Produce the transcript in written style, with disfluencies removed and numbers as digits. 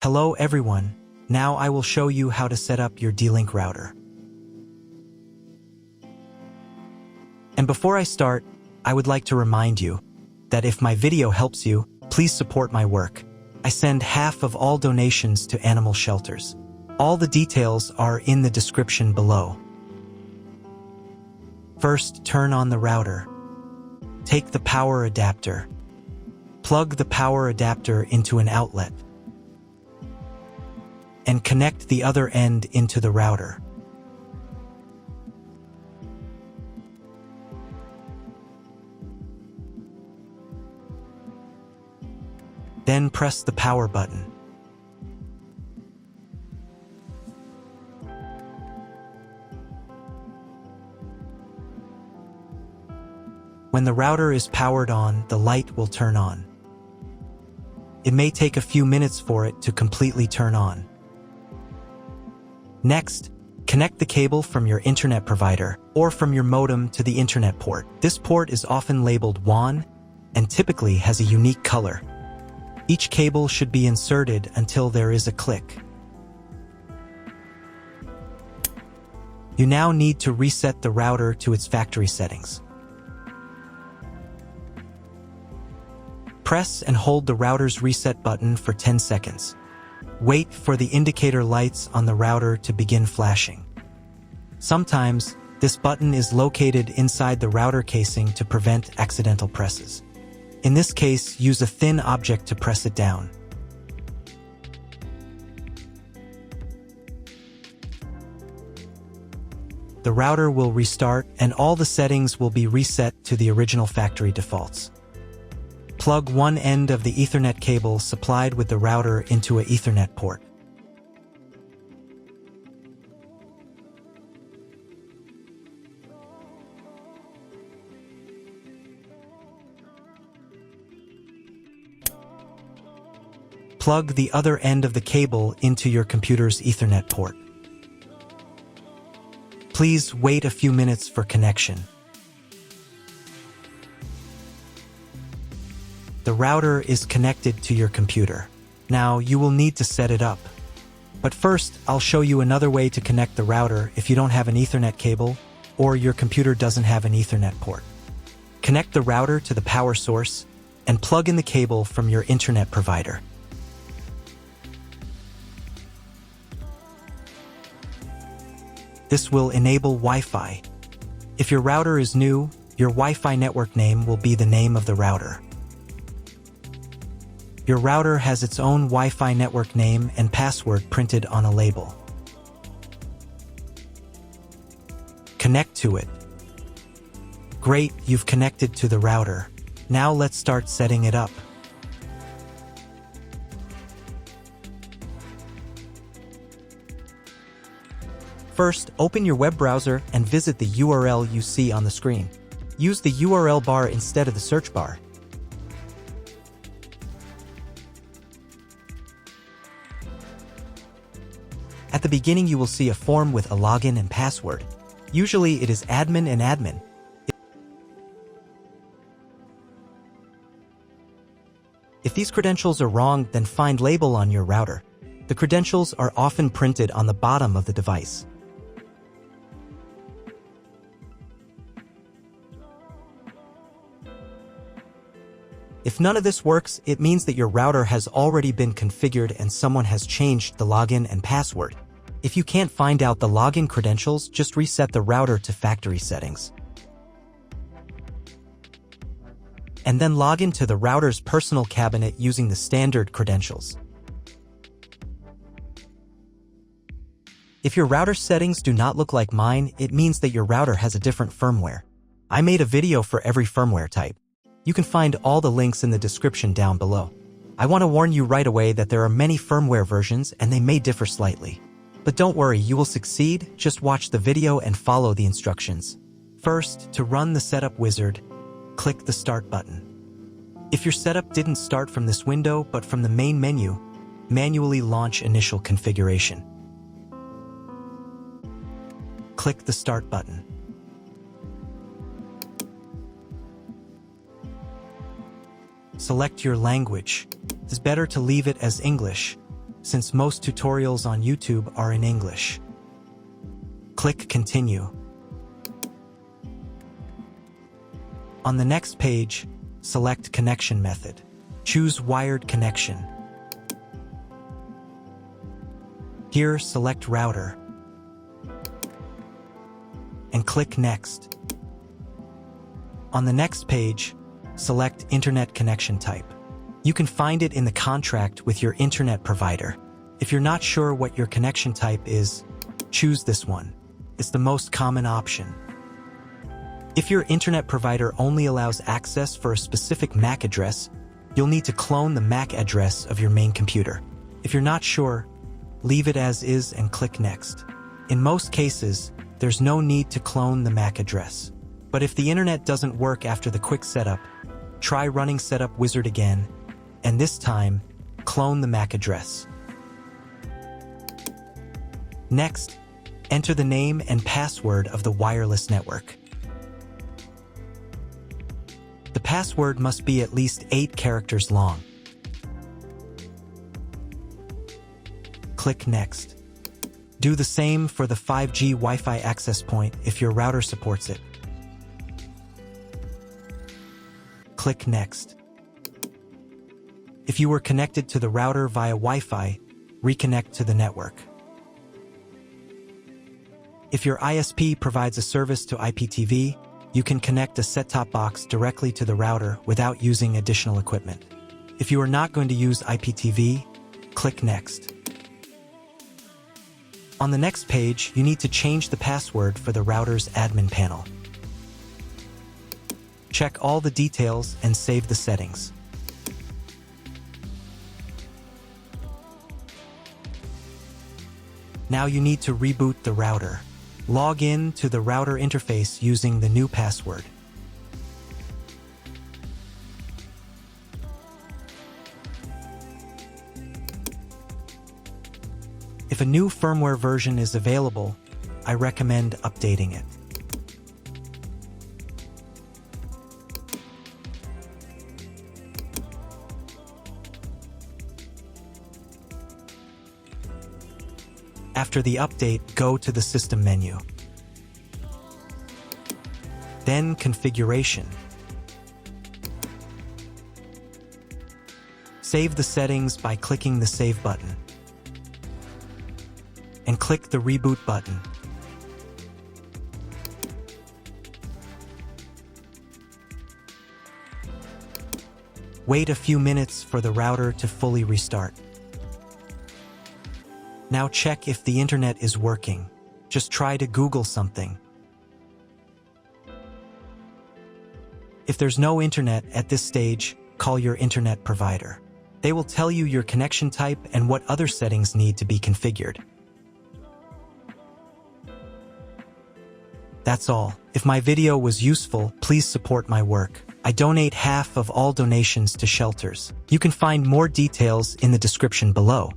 Hello everyone, now I will show you how to set up your D-Link router. And before I start, I would like to remind you that if my video helps you, please support my work. I send half of all donations to animal shelters. All the details are in the description below. First, turn on the router. Take the power adapter. Plug the power adapter into an outlet and connect the other end into the router. Then press the power button. When the router is powered on, the light will turn on. It may take a few minutes for it to completely turn on. Next, connect the cable from your internet provider or from your modem to the internet port. This port is often labeled WAN and typically has a unique color. Each cable should be inserted until there is a click. You now need to reset the router to its factory settings. Press and hold the router's reset button for 10 seconds. Wait for the indicator lights on the router to begin flashing. Sometimes, this button is located inside the router casing to prevent accidental presses. In this case, use a thin object to press it down. The router will restart and all the settings will be reset to the original factory defaults. Plug one end of the Ethernet cable supplied with the router into an Ethernet port. Plug the other end of the cable into your computer's Ethernet port. Please wait a few minutes for connection. The router is connected to your computer. Now you will need to set it up. But first, I'll show you another way to connect the router if you don't have an Ethernet cable or your computer doesn't have an Ethernet port. Connect the router to the power source and plug in the cable from your internet provider. This will enable Wi-Fi. If your router is new, your Wi-Fi network name will be the name of the router. Your router has its own Wi-Fi network name and password printed on a label. Connect to it. Great, you've connected to the router. Now let's start setting it up. First, open your web browser and visit the URL you see on the screen. Use the URL bar instead of the search bar. At the beginning, you will see a form with a login and password. Usually, it is admin and admin. If these credentials are wrong, then find label on your router. The credentials are often printed on the bottom of the device. If none of this works, it means that your router has already been configured and someone has changed the login and password. If you can't find out the login credentials, just reset the router to factory settings. And then log into the router's personal cabinet using the standard credentials. If your router settings do not look like mine, it means that your router has a different firmware. I made a video for every firmware type. You can find all the links in the description down below. I want to warn you right away that there are many firmware versions and they may differ slightly. But don't worry, you will succeed. Just watch the video and follow the instructions. First, to run the setup wizard, click the Start button. If your setup didn't start from this window but from the main menu, manually launch initial configuration. Click the Start button. Select your language. It's better to leave it as English. since most tutorials on YouTube are in English. Click Continue. On the next page, select Connection Method. Choose Wired Connection. Here, select Router and click Next. On the next page, select Internet Connection Type. You can find it in the contract with your internet provider. If you're not sure what your connection type is, choose this one. It's the most common option. If your internet provider only allows access for a specific MAC address, you'll need to clone the MAC address of your main computer. If you're not sure, leave it as is and click Next. In most cases, there's no need to clone the MAC address. But if the internet doesn't work after the quick setup, try running Setup Wizard again, and this time, clone the MAC address. Next, enter the name and password of the wireless network. The password must be at least 8 characters long. Click Next. Do the same for the 5G Wi-Fi access point if your router supports it. Click Next. If you were connected to the router via Wi-Fi, reconnect to the network. If your ISP provides a service to IPTV, you can connect a set-top box directly to the router without using additional equipment. If you are not going to use IPTV, click Next. On the next page, you need to change the password for the router's admin panel. Check all the details and save the settings. Now you need to reboot the router. Log in to the router interface using the new password. If a new firmware version is available, I recommend updating it. After the update, go to the System menu. Then Configuration. Save the settings by clicking the Save button. And click the Reboot button. Wait a few minutes for the router to fully restart. Now check if the internet is working. Just try to Google something. If there's no internet at this stage, call your internet provider. They will tell you your connection type and what other settings need to be configured. That's all. If my video was useful, please support my work. I donate half of all donations to shelters. You can find more details in the description below.